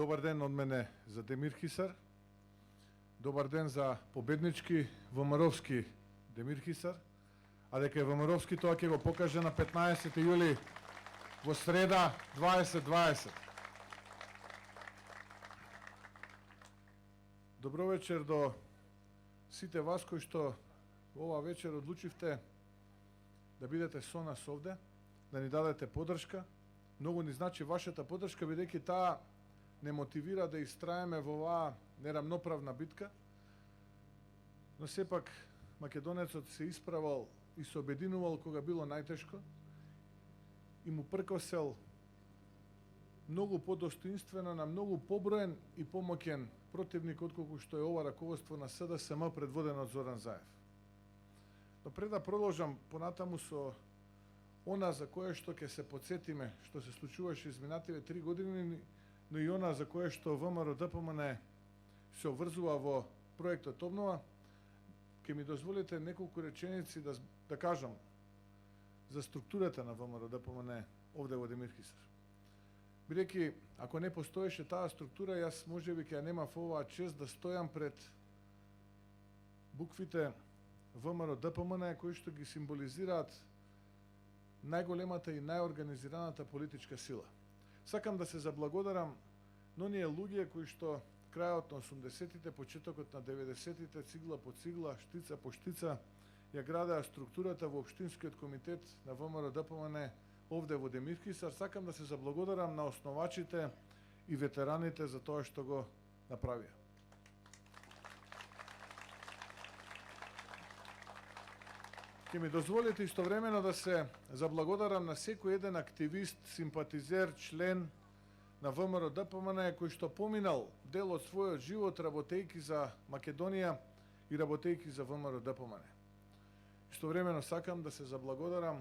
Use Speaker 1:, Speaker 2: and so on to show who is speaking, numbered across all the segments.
Speaker 1: Добар ден од мене за Демир Хисар. Добар ден за победнички ВМРО-вски Демир Хисар. А дека е ВМРО-вски, тоа ќе го покаже на 15 јули во среда 2020. Добро вечер до сите вас кои што ова вечер одлучивте да бидете со нас овде, да ни дадете поддршка. Многу ни значи вашата поддршка, бидејќи таа не мотивира да истраеме во оваа нерамноправна битка, но сепак македонецот се исправал и се обединувал кога било најтешко и му пркосел многу подостоинствено на многу поброен и помоќен противник отколку што е ова раководство на СДСМ предводено од Зоран Заев. Но пред да продолжам понатаму со она за кое што ќе се подсетиме што се случуваше изминативе 3 години, но и она за кое што ВМРО-ДПМН се обврзува во проектот обнова, ќе ми дозволите неколку реченици да кажам за структурата на ВМРО-ДПМН овде во Демир Хисар. Бидејќи, ако не постоеше таа структура, јас можеби ќе ја немав оваа чест да стојам пред буквите ВМРО-ДПМН кои што ги символизираат најголемата и најорганизираната политичка сила. Сакам да се заблагодарам на оние луѓе кои што крајот на 80-тите, почетокот на 90-тите, цигла по цигла, штица по штица, ја градеа структурата во Општинскиот комитет на ВМРО-ДПМН овде во Демир Хисар. Сакам да се заблагодарам на основачите и ветераните за тоа што го направија. Ќе ми дозволите истовремено да се заблагодарам на секој еден активист, симпатизер, член на ВМРО-ДПМН кој што поминал дел од својот живот работејќи за Македонија и работејќи за ВМРО-ДПМН. Истовремено сакам да се заблагодарам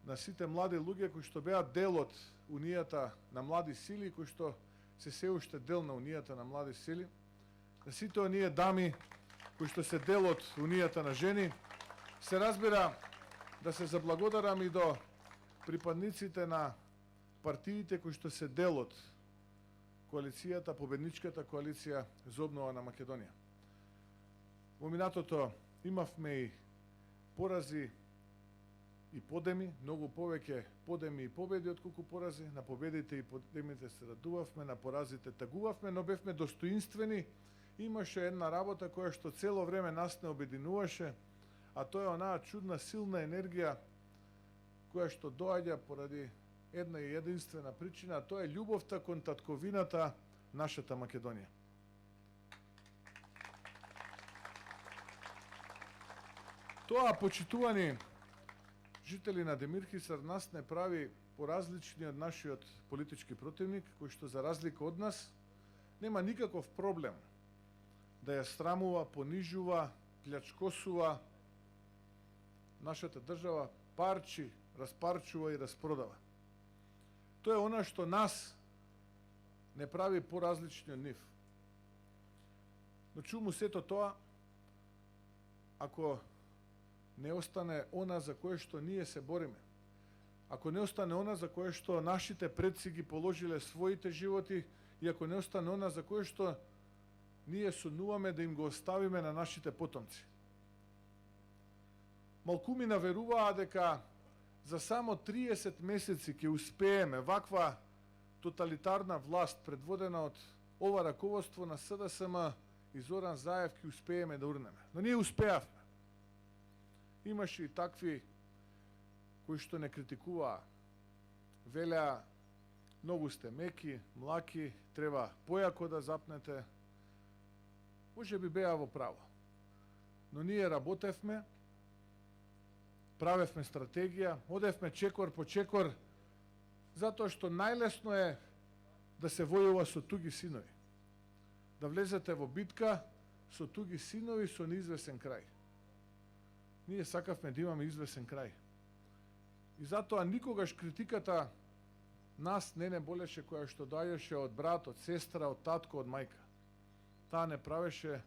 Speaker 1: на сите млади луѓе кои што беа дел од Унијата на млади сили, кои што се уште дел на Унијата на млади сили, на сите оние дами кои што се дел од Унијата на жени. Се разбира да се заблагодарам и до припадниците на партиите кои што се дел од коалицијата, победничката коалиција за обнова на Македонија. Во минатото имавме и порази и подеми, многу повеќе подеми и победи отколку порази. На победите и подемите се радувавме, на поразите тагувавме, но бевме достоинствени. Имаше една работа која што цело време нас не обединуваше, а тоа е онаа чудна силна енергија која што доаѓа поради една и единствена причина, а тоа е љубовта кон татковината нашата Македонија. Тоа, почитувани жители на Демир Хисар, нас не прави поразлични од нашиот политички противник, кој што за разлика од нас нема никаков проблем да ја срамува, понижува, плячкосува нашата држава, парчи, распарчува и распродава. Тоа е она што нас не прави поразлични од нив. Но чуму сето тоа, ако не остане она за кое што ние се бориме, ако не остане она за кое што нашите предци ги положиле своите животи и ако не остане она за кое што ние сонуваме да им го оставиме на нашите потомци. Малкумина веруваа дека за само 30 месеци ќе успееме ваква тоталитарна власт предводена од ова раководство на СДСМ и Зоран Заев ќе успееме да урнеме. Но ние успеавме. Имаше и такви кои што не критикуваа. Велеа, многу сте меки, млаки, треба појако да запнете. Може би беа во право. Но ние работевме, правевме стратегија, одевме чекор по чекор, затоа што најлесно е да се војува со туги синови. Да влезете во битка со туги синови со неизвесен крај. Ние сакавме да имаме извесен крај. И затоа никогаш критиката нас не болеше која што доаѓаше од брат, од сестра, од татко, од мајка. Таа не правеше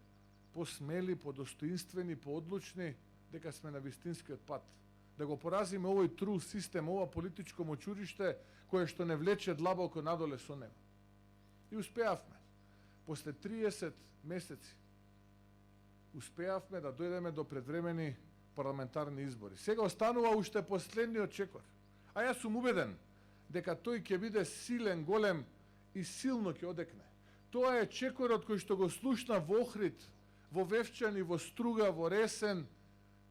Speaker 1: посмели, подостоинствени, поодлучни, дека сме на вистинскиот пат. Да го поразиме овој трул систем, ова политичко мочуриште, кое што не влече длабоко надоле со него. И успеавме. После 30 месеци успеавме да дојдеме до предвремени парламентарни избори. Сега останува уште последниот чекор. А јас сум убеден дека тој ќе биде силен, голем и силно ќе одекне. Тоа е чекорот кој што го слушнав во Охрид, во Вевчани, во Струга, во Ресен.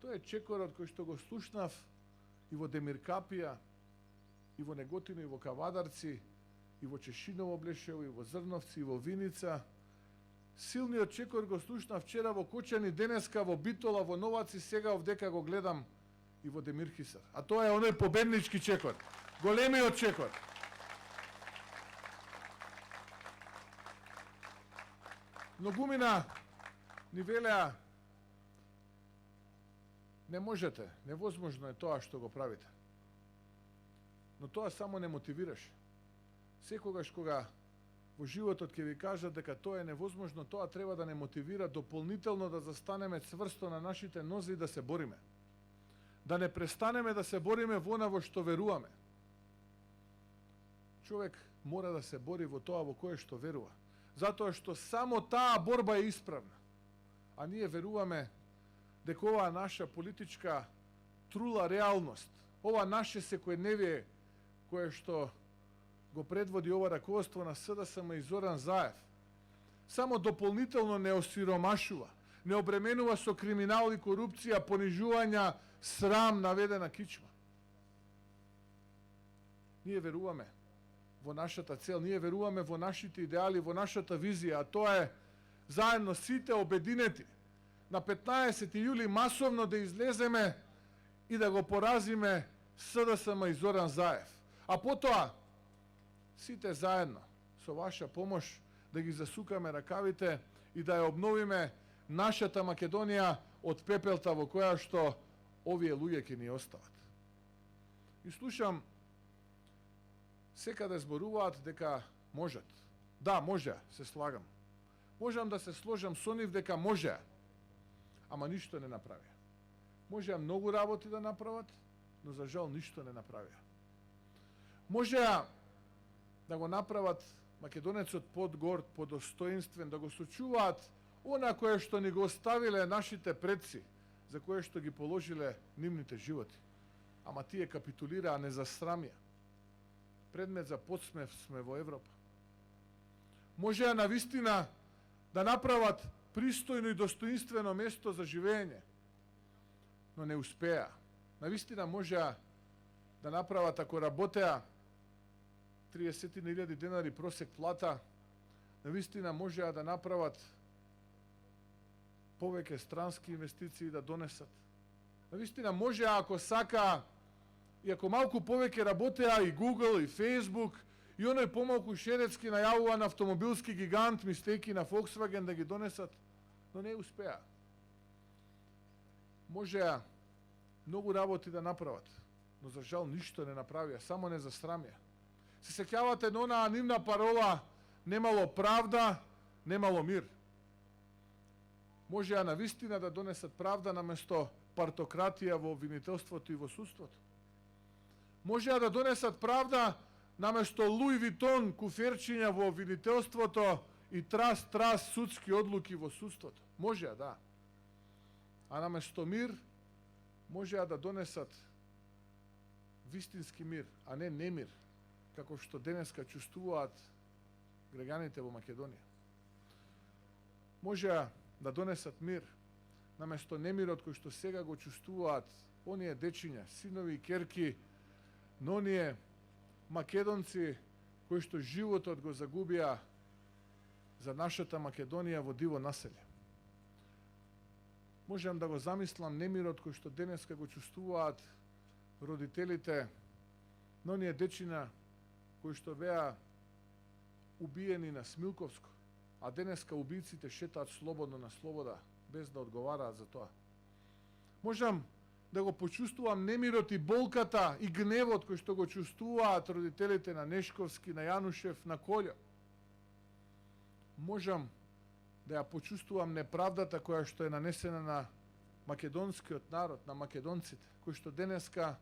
Speaker 1: Тоа е чекорот кој што го слушнав и во Демиркапија, и во Неготино, и во Кавадарци, и во Чешиново Блешево, и во Зрновци, и во Виница. Силниот чекор го слушнав вчера во Кочани, денеска во Битола, во Новаци, сега овдека го гледам и во Демирхисар. А тоа е оној победнички чекор, големиот чекор. Многумина ни велеа: не можете, невозможно е тоа што го правите. Но тоа само не мотивираше. Секогаш кога во животот ќе ви кажат дека тоа е невозможно, тоа треба да не мотивира дополнително да застанеме цврсто на нашите нози и да се бориме. Да не престанеме да се бориме во она во што веруваме. Човек мора да се бори во тоа во кое што верува. Затоа што само таа борба е исправна. А ние веруваме дека оваа наша политичка трула реалност, ова наше секојдневие кое што го предводи ова раководство на СДСМ и Зоран Заев, само дополнително не осиромашува, не обременува со криминал и корупција, понижувања, срам, наведена кичма. Ние веруваме во нашата цел, ние веруваме во нашите идеали, во нашата визија, а тоа е заедно сите обединети на 15 јули масовно да излеземе и да го поразиме СДСМ и Зоран Заев. А потоа сите заедно со ваша помош да ги засукаме ракавите и да ја обновиме нашата Македонија од пепелта во која што овие луѓе ќе ни остават. И слушам, секаде зборуваат дека можат. Да, може, се слагам. Можам да се сложам со нив дека може, ама ништо не направија. Можеа многу работи да направат, но за жал ништо не направија. Можеа да го направат македонецот подгорд, подостоинствен, да го сочуваат она кое што ни го оставиле нашите предци, за кое што ги положиле нивните животи. Ама тие капитулираа, не засрамија. Предмет за подсмев сме во Европа. Можеа навистина да направат пристојно и достоинствено место за живење, но не успеа. Навистина можеа да направат, ако работеа 30.000 денари просек плата, навистина можеа да направат повеќе странски инвестиции да донесат. Навистина можеа, ако сака, и ако малку повеќе работеа и Google, и Facebook, и оној помалку шерецки најавуван автомобилски гигант, мистејки на Volkswagen да ги донесат, но не успеа. Можеа многу работи да направат, но за жал ништо не направија, само не засрамија. Се сеќавате на онаа нивна парола: немало правда, немало мир. Можеа навистина да донесат правда наместо партократија во обвинителството и во судството. Можеа да донесат правда наместо Луи Витон куферчиња во обвинителството и трас судски одлуки во судството. Можеа, да. А наместо мир, можеа да донесат вистински мир, а не немир, како што денеска чувствуваат граѓаните во Македонија. Можеа да донесат мир, наместо немирот кој што сега го чувствуваат оние дечиња, синови и керки, но оние македонци кои што животот го загубија за нашата Македонија во диво населје. Можам да го замислам немирот кој што денеска го чувствуваат родителите на оние дечиња кои што беа убиени на Смилковско, а денеска убиците шетаат слободно на слобода, без да одговараат за тоа. Можам да го почувствувам немирот и болката и гневот кој што го чувствуваат родителите на Нешковски, на Јанушев, на Колјо. Можам да ја почувствувам неправдата која што е нанесена на македонскиот народ, на македонците, кои што денеска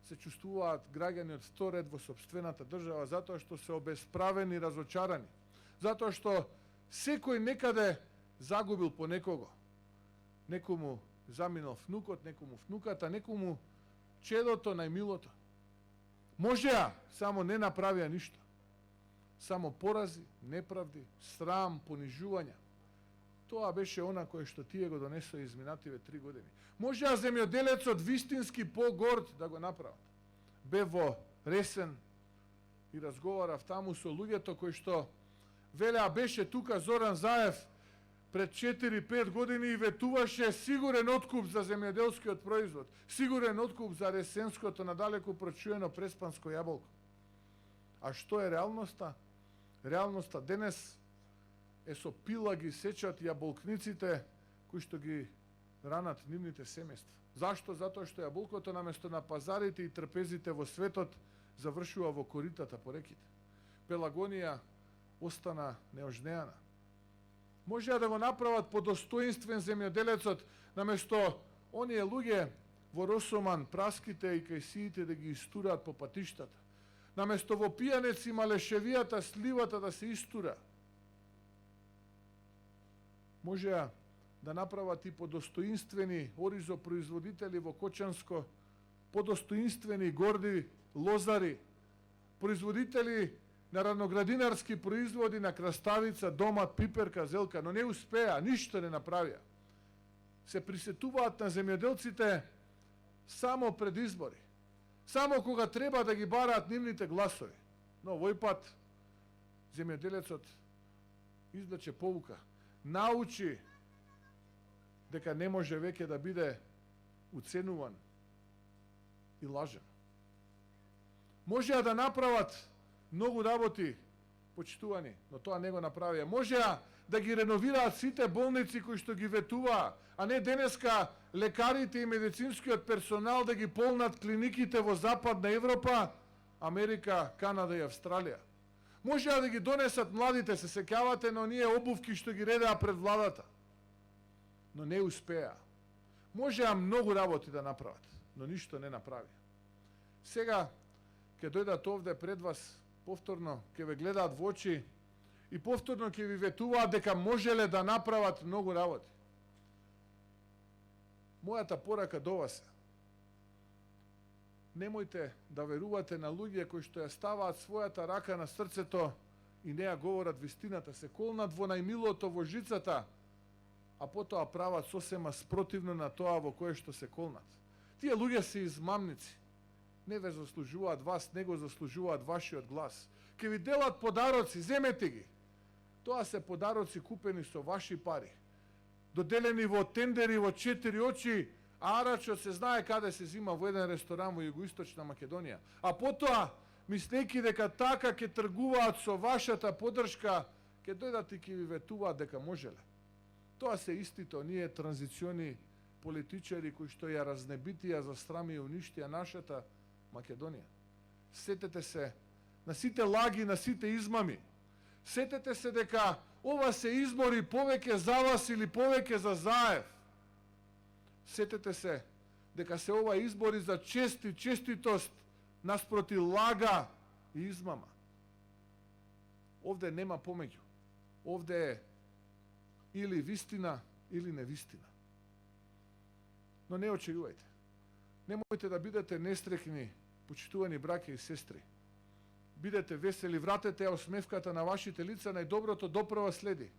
Speaker 1: се чувствуваат граѓани од втор ред во сопствената држава, затоа што се обесправени и разочарани, Затоа што секој некаде загубил по некого. Некому заминал внукот, некому внуката, некому чедото, најмилото. Можеа, само не направија ништо. Само порази, неправди, срам, понижувања. Тоа беше она кое што тие го донесоа изминативе 3 години. Можеа земјоделецот вистински по-горд да го направат. Бев во Ресен и разговарав таму со луѓето кои што велеа беше тука Зоран Заев пред 4-5 години и ветуваше сигурен откуп за земјоделскиот производ, сигурен откуп за ресенското надалеку прочуено преспанско јаболко. А што е реалноста? Реалноста денес е со пила ги сечат јаболкниците кои што ги ранат нивните семејства. Зашто? Затоа што јаболкото наместо на пазарите и трпезите во светот завршува во коритата по реките. Пелагонија остана неожнеана. Можеа да го направат по достоинствен земјоделецот, наместо оние луѓе во Росоман праските и кајсиите да ги истураат по патиштата. Наместо во пијанеци малешевијата сливата да се истура. Можеа да направат и по достоинствени оризопроизводители во Кочанско, по достоинствени горди лозари, производители на раноградинарски производи на краставица, домат, пиперка, зелка, но не успеа, ништо не направија. Се присетуваат на земјоделците само пред избори. Само кога треба да ги бараат нивните гласови. Но овој пат земјоделецот извлече поука. Научи дека не може веќе да биде уценуван и лажен. Можеа да направат многу работи, почитувани, но тоа не го направија. Можеа да ги реновираат сите болници кои што ги ветуваа, а не денеска лекарите и медицинскиот персонал да ги полнат клиниките во Западна Европа, Америка, Канада и Австралија. Можеа да ги донесат младите, се сеќавате на оние обувки што ги редеа пред владата. Но не успеа. Можеа многу работи да направат, но ништо не направи. Сега ќе дојдат овде пред вас, повторно ќе ве гледаат во очи и повторно ќе ви ветуваат дека можеле да направат многу работи. Мојата порака до вас е: немојте да верувате на луѓе кои што ја ставаат својата рака на срцето и не ја говорат вистината, се колнат во најмилото во жицата, а потоа прават сосема спротивно на тоа во кое што се колнат. Тие луѓе се измамници. Не ве заслужуваат вас, не го заслужуваат вашиот глас. Ке ви делат подароци, земете ги. Тоа се подароци купени со ваши пари. Доделени во тендери во 4 очи, а арачот се знае каде се зима во еден ресторан во југоисточна Македонија. А потоа, мислејќи дека така ќе тргуваат со вашата поддршка, ќе дојдат и ќе ви ветуваат дека можеле. Тоа се истите оние транзициони политичари кои што ја разнебитија, застрами и уништија нашата Македонија. Сетете се на сите лаги, на сите измами. Сетете се дека ова се избори повеќе за вас или повеќе за Заев. Сетете се дека се ова избори за чест и честитост наспроти лага и измама. Овде нема помеѓу. Овде е или вистина, или невистина. Но не очејувајте. Немојте да бидете нестрекни, почитувани браќа и сестри. Бидете весели, вратете ја усмевката на вашите лица, најдоброто допрва следи.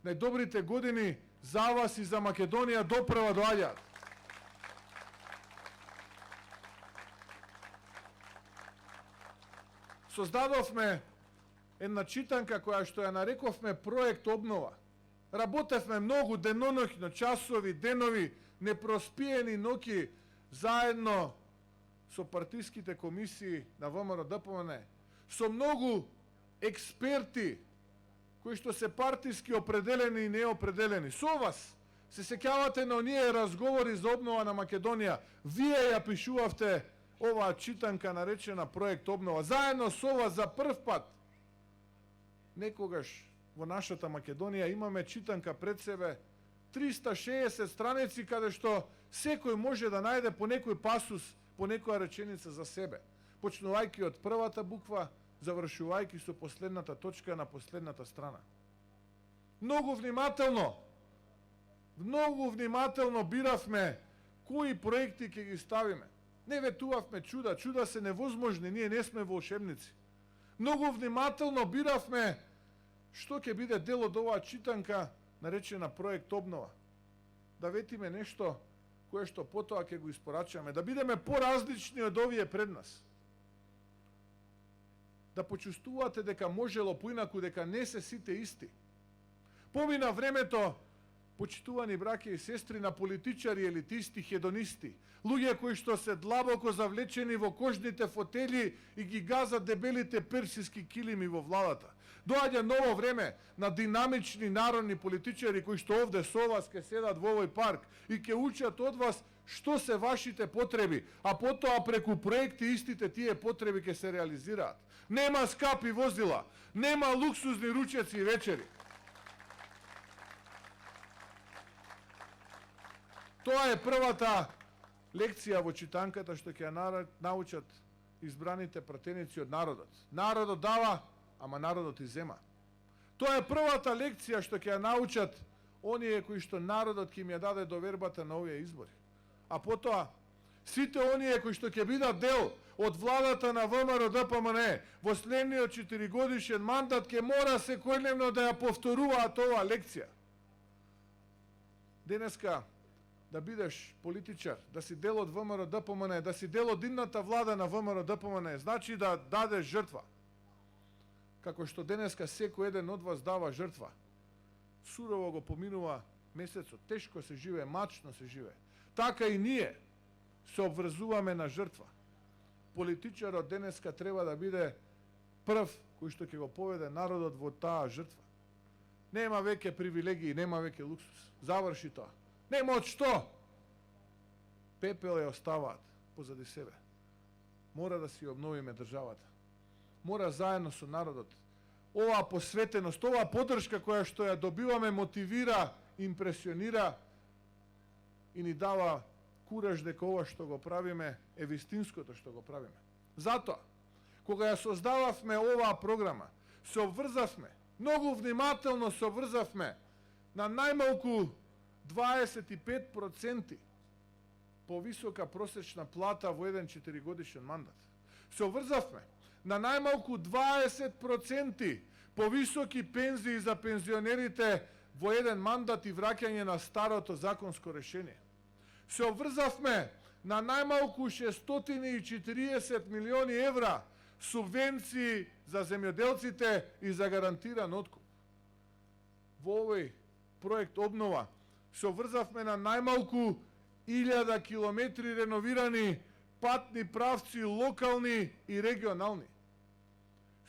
Speaker 1: Најдобрите години за вас и за Македонија допрва доаѓаат. Создадовме една читанка која што ја нарековме проект обнова. Работевме многу деноноќно, часови, денови, непроспиени ноќи заедно со партиските комисии на ВМРО ДПМН, со многу експерти кои што се партиски определени и неопределени. Со вас се сеќавате на оние разговори за обнова на Македонија. Вие ја пишувавте оваа читанка наречена проект обнова. Заедно со вас за прв пат некогаш во нашата Македонија имаме читанка пред себе 360 страници каде што секој може да најде по некој пасус, по некоја реченица за себе. Почнувајќи од првата буква завршувајќи со последната точка на последната страна. Многу внимателно биравме кои проекти ќе ги ставиме. Не ветувавме чуда се невозможни, ние не сме волшебници. Многу внимателно биравме што ќе биде дел од оваа читанка наречена проект обнова. Да ветиме нешто кое што потоа ќе го испорачаме, да бидеме поразлични од овие пред нас. Да почувствувате дека можело поинаку, дека не се сите исти. Помина времето, почитувани браќа и сестри, на политичари, елитисти, хедонисти, луѓе кои што се длабоко завлечени во кожните фотели и ги газат дебелите персиски килими во владата. Доаѓа ново време на динамични народни политичари кои што овде со вас ке седат во овој парк и ке учат од вас што се вашите потреби, а потоа преку проекти истите тие потреби ке се реализираат. Нема скапи возила, нема луксузни ручеци и вечери. Тоа е првата лекција во читанката што ќе ја научат избраните пратеници од народот. Народот дава, ама народот и зема. Тоа е првата лекција што ќе ја научат оние кои што народот ќе им ја даде довербата на овие избори. А потоа, сите оние кои што ќе бидат дел од владата на ВМРО ДПМН во следниот 4-годишен мандат ќе мора секојдневно да ја повторуваат оваа лекција. Денеска, да бидеш политичар, да си дел од ВМРО ДПМН, да си дел од идната влада на ВМРО ДПМН, значи да дадеш жртва. Како што денеска секој еден од вас дава жртва. Сурово го поминува месецот, тешко се живее, мачно се живее. Така и ние се обврзуваме на жртва. Политичарот денеска треба да биде прв кој што ќе го поведе народот во таа жртва. Нема веќе привилегии, нема веќе луксус. Заврши тоа. Нема од што. Пепел ја оставаат позади себе. Мора да си обновиме државата. Мора заедно со народот. Оваа посветеност, оваа поддршка која што ја добиваме мотивира, импресионира и ни дава кураж дека ова што го правиме е вистинското што го правиме. Затоа, кога ја создававме оваа програма, се обврзавме, многу внимателно се обврзавме на најмалку 25% повисока просечна плата во еден 4-годишен мандат. Се обврзавме на најмалку 20% повисоки пензии за пензионерите во еден мандат и враќање на старото законско решение. Се обврзавме на најмалку 640 милиони евра субвенции за земјоделците и за гарантиран откуп. Во овој проект обнова се обврзавме на најмалку 1000 километри реновирани патни правци локални и регионални.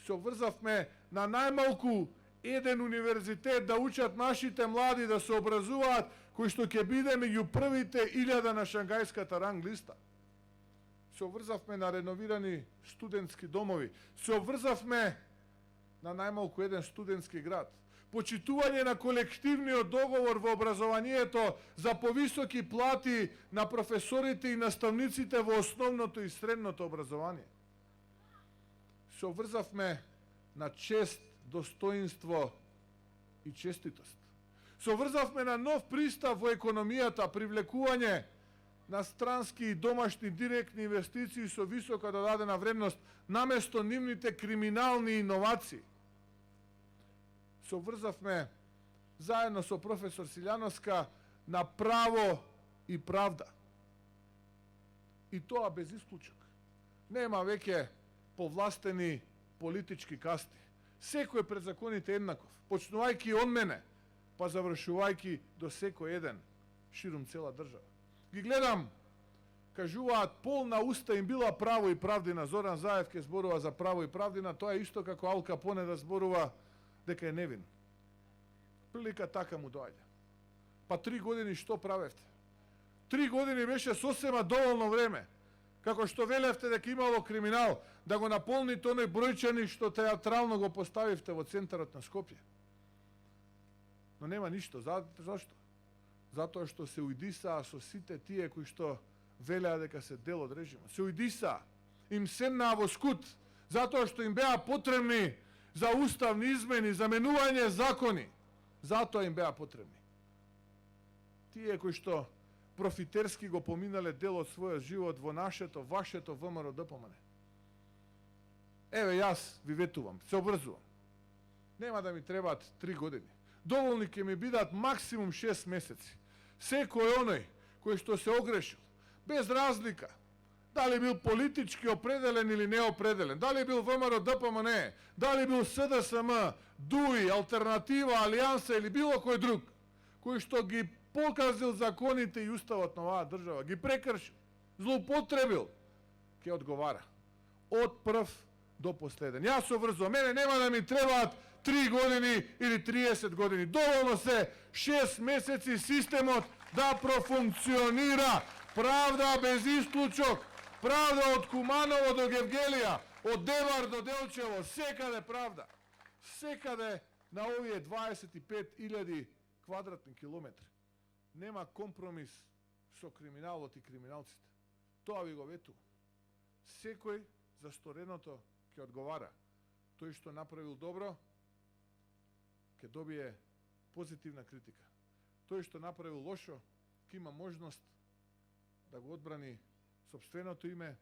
Speaker 1: Се обврзавме на најмалку еден универзитет да учат нашите млади да се образуваат, кои што ќе биде меѓу првите 1000 на Шангајската ранг листа. Се обврзавме на реновирани студентски домови. Се обврзавме на најмалку еден студентски град. Почитување на колективниот договор во образованието за повисоки плати на професорите и наставниците во основното и средното образование. Се обврзавме на чест, достоинство и честитост. Се обврзавме на нов пристап во економијата, привлекување на странски и домашни директни инвестиции со висока додадена вредност наместо нивните криминални иновации. Се обврзавме заедно со професор Силјановска на право и правда. И тоа без исклучок. Нема веќе повластени политички касти. Секој пред законите еднаков, почнувајќи од мене, па завршувајќи до секој еден ширум цела држава. Ги гледам, кажуваат полна уста им била право и правдина. Зоран Заев ке зборува за право и правдина, тоа е исто како Ал Капоне да зборува дека е невин. Прилика така му доаѓа. Па 3 години што правевте? 3 години беше сосема доволно време. Како што велевте дека имало криминал, да го наполните оној бројчани што театрално го поставивте во центарот на Скопје. Но нема ништо. Зашто? Затоа што се уидисаа со сите тие кои што велеа дека се дел од режимот. Се уидисаа. Им седнаа во скут Затоа што им беа потребни за уставни измени, за менување закони. Затоа им беа потребни. Тие кои што профитерски го поминале дел од својот живот во нашето, вашето ВМРО ДПМН. Еве јас ви ветувам, се обрзувам. Нема да ми требаат 3 години. Доволни ќе ми бидат максимум 6 месеци. Секој оној кој што се огрешил, без разлика, дали бил политички определен или неопределен, дали бил ВМРО ДПМН, дали бил СДСМ, ДУИ, Алтернатива, Алијанса или било кој друг, кој што ги показил законите и уставот на оваа држава, ги прекршил, злоупотребил, ќе одговара. Од прв до последен. Јас се врзувам, мене нема да ми требаат 3 години или 30 години. Доволно се 6 месеци системот да профункционира. Правда без исклучок. Правда од Куманово до Гевгелија, од Девар до Делчево, секаде правда. Секаде на овие 25.000 квадратни километри. Нема компромис со криминалот и криминалците. Тоа ви го ветувам. Секој за стореното ќе одговара. Тој што направил добро, ќе добие позитивна критика. Тој што направил лошо, ќе има можност да го одбрани сопственото име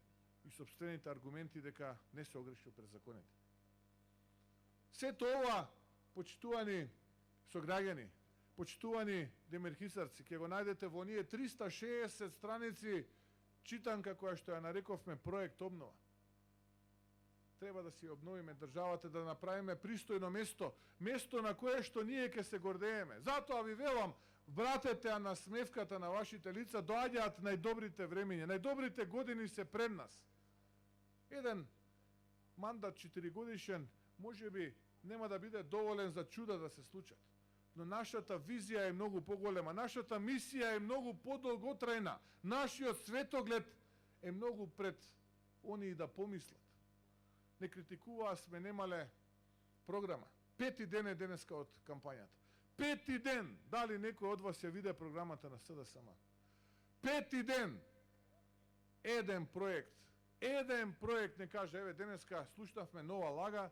Speaker 1: и сопствените аргументи дека не се огрешил пред законите. Сето ова, почитувани сограѓани, почитувани демерхисарци, ќе го најдете во оние 360 страници читанка која што ја нарековме проект обнова. Треба да си обновиме државата, да направиме пристојно место, место на кое што ние ќе се гордееме. Затоа ви велам, вратете ја насмевката на вашите лица, доаѓаат најдобрите времиња, најдобрите години се пред нас. Еден мандат 4 годишен, може би нема да биде доволен за чуда да се случат. Но нашата визија е многу поголема, нашата мисија е многу подолготрајна, нашиот светоглед е многу пред оние да помислат. Не критикуваа сме немале програма. 5 ден е денеска од кампањата. 5 ден! Дали некој од вас ја виде програмата на СДСМ? 5 ден! Еден проект не каже, еве денеска слушнавме нова лага,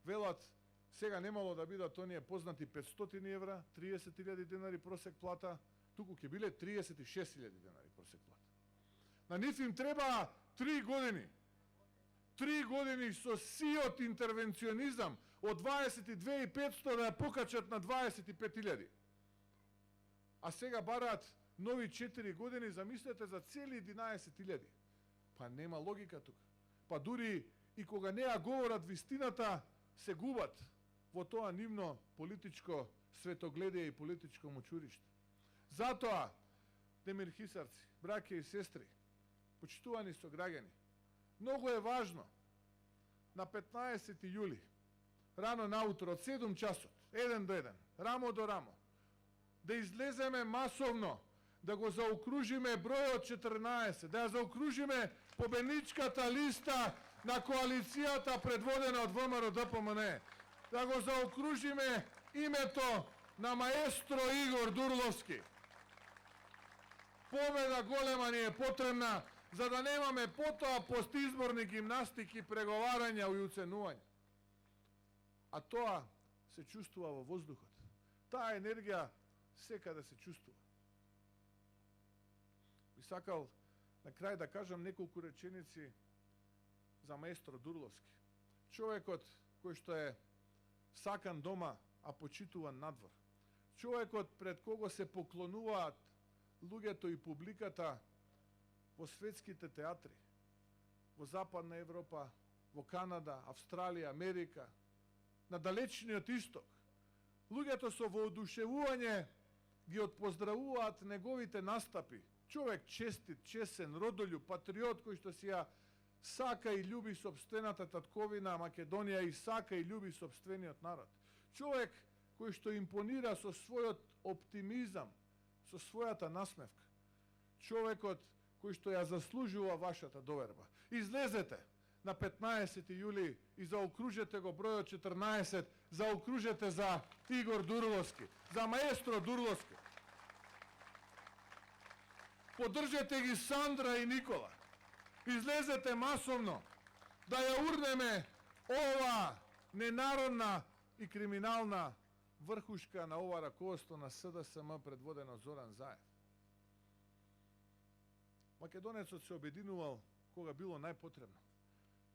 Speaker 1: велат сега немало да бидат оние познати 500 евра, 30.000 денари просек плата, туку ќе биле 36.000 денари просек плата. На нив им треба 3 години. 3 години со сиот интервенционизам од 22.500 да ја покачат на 25.000. А сега бараат нови 4 години, замислете за цели 11.000. Па нема логика тука. Па дури и кога не ја говорат вистината, се губат во тоа нивно политичко светогледие и политичко мочуриште. Затоа, демирхисарци, браќа и сестри, почитувани сограѓани, многу е важно на 15. јули, рано наутро, од 7 часот, 1 до 1, рамо до рамо, да излеземе масовно, да го заокружиме бројот 14, да ја заокружиме победничката листа на коалицијата предводена од ВМРО ДПМН, да го заокружиме името на маестро Игор Дурловски. Победа голема ни е потребна, за да немаме потоа постизборни гимнастики, преговарања и уценувања. А тоа се чувствува во воздухот. Таа енергија секаде се чувствува. Би сакал на крај да кажам неколку реченици за маестро Дурловски. Човекот кој што е сакан дома, а почитуван надвор. Човекот пред кого се поклонуваат луѓето и публиката во светските театри, во Западна Европа, во Канада, Австралија, Америка, на далечниот исток. Луѓето со воодушевување ги отпоздравуваат неговите настапи. Човек честит, чесен, родолюб, патриот кој што си ја сака и љуби сопствената татковина Македонија и сака и љуби сопствениот народ. Човек кој што импонира со својот оптимизам, со својата насмевка. Човекот кој што ја заслужува вашата доверба. Излезете на 15. јули и заокружете го бројот 14, заокружете за Игор Дурловски, за маестро Дурловски. Поддржете ги Сандра и Никола. Излезете масовно да ја урнеме ова ненародна и криминална врхушка на ова раководство на СДСМ предводено од Зоран Заев. Македонецот се обединувал кога било најпотребно.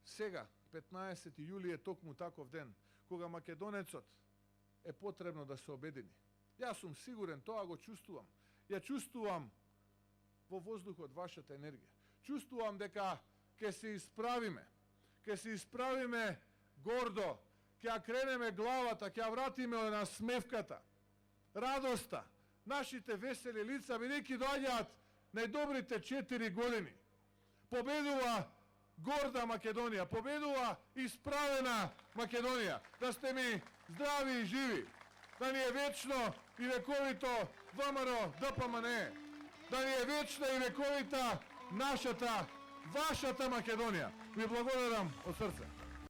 Speaker 1: Сега, 15. јули е токму таков ден, кога македонецот е потребно да се обедини. Јас сум сигурен, тоа го чувствувам. Ја чувствувам во воздухот вашата енергија. Чувствувам дека ќе се исправиме гордо, ќе ја кренеме главата, ќе ја вратиме на смевката, радоста, нашите весели лица, бидејќи доаѓаат најдобрите 4 години. Победува горда Македонија, победува исправена Македонија. Да сте ми здрави и живи, да ни е вечно и вековито ВМРО ДПМНЕ, да ни е вечна и вековита нашата, вашата Македонија. Ви благодарам од срце.